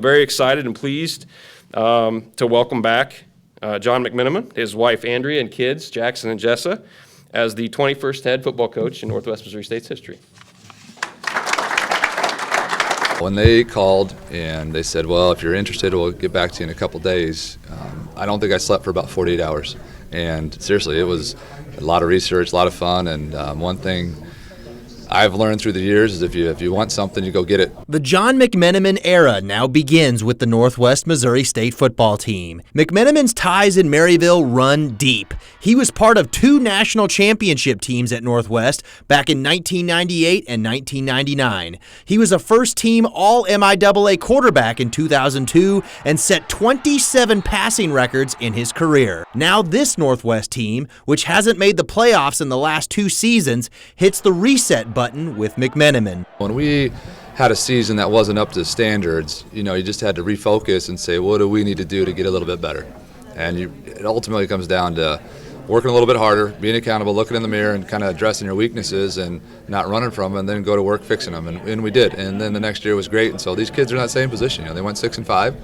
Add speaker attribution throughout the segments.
Speaker 1: I'm very excited and pleased to welcome back John McMenamin, his wife Andrea, and kids Jackson and Jessa as the 21st head football coach in Northwest Missouri State's history.
Speaker 2: When they called and they said, well, if you're interested, we'll get back to you in a couple days, I don't think I slept for about 48 hours. And seriously, it was a lot of research, a lot of fun, and one thing I've learned through the years is if you want something, you go get it.
Speaker 3: The John McMenamin era now begins with the Northwest Missouri State football team. McMenamin's ties in Maryville run deep. He was part of 2 national championship teams at Northwest back in 1998 and 1999. He was a first-team All-MIAA quarterback in 2002 and set 27 passing records in his career. Now this Northwest team, which hasn't made the playoffs in the last 2 seasons, hits the reset button with McMenamin.
Speaker 2: When we had a season that wasn't up to standards, you just had to refocus and say, what do we need to do to get a little bit better? And it ultimately comes down to working a little bit harder, being accountable, looking in the mirror and kind of addressing your weaknesses and not running from them, and then go to work fixing them. And we did. And then the next year was great. And so these kids are in that same position. They went 6-5.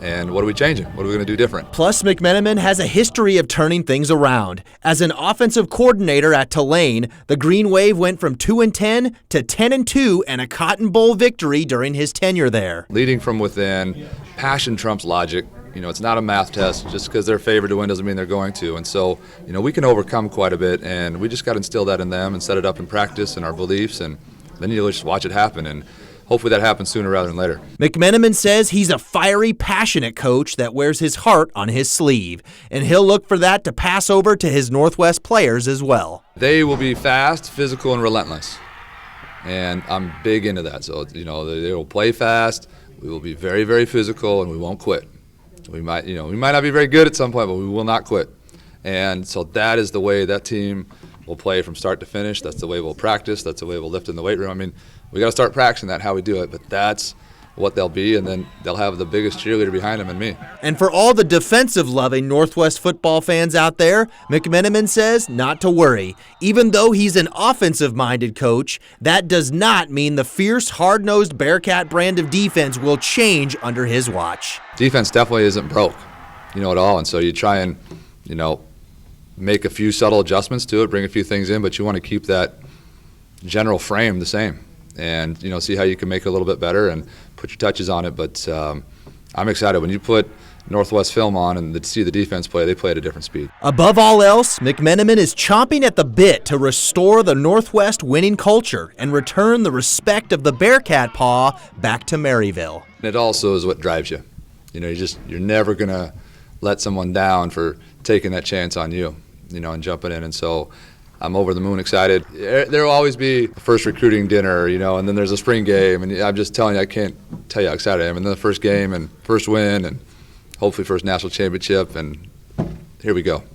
Speaker 2: And what are we changing? What are we going to do different?
Speaker 3: Plus, McMenamin has a history of turning things around. As an offensive coordinator at Tulane, the Green Wave went from 2-10 to 10-2 and a Cotton Bowl victory during his tenure there.
Speaker 2: Leading from within, passion trumps logic. It's not a math test. Just because they're favored to win doesn't mean they're going to. And so, we can overcome quite a bit, and we just got to instill that in them and set it up in practice and our beliefs, and then you'll just watch it happen. And hopefully that happens sooner rather than later.
Speaker 3: McMenamin says he's a fiery, passionate coach that wears his heart on his sleeve, and he'll look for that to pass over to his Northwest players as well.
Speaker 2: They will be fast, physical, and relentless, and I'm big into that. So, they will play fast, we will be very, very physical, and we won't quit. We might not be very good at some point, but we will not quit. And so that is the way that team will play from start to finish. That's the way we'll practice. That's the way we'll lift in the weight room. We got to start practicing that, how we do it, but that's what they'll be, and then they'll have the biggest cheerleader behind them and me.
Speaker 3: And for all the defensive-loving Northwest football fans out there, McMenamin says not to worry. Even though he's an offensive-minded coach, that does not mean the fierce, hard-nosed Bearcat brand of defense will change under his watch.
Speaker 2: Defense definitely isn't broke, at all, and so you try and, make a few subtle adjustments to it, bring a few things in, but you want to keep that general frame the same. And see how you can make it a little bit better and put your touches on it. But I'm excited when you put Northwest film on and see the defense play. They play at a different speed.
Speaker 3: Above all else, McMenamin is chomping at the bit to restore the Northwest winning culture and return the respect of the Bearcat paw back to Maryville.
Speaker 2: And it also is what drives you. You're never gonna let someone down for taking that chance on you, and jumping in. And so I'm over the moon excited. There will always be a first recruiting dinner, and then there's a spring game, and I'm just telling you, I can't tell you how excited I am. And then the first game and first win and hopefully first national championship, and here we go.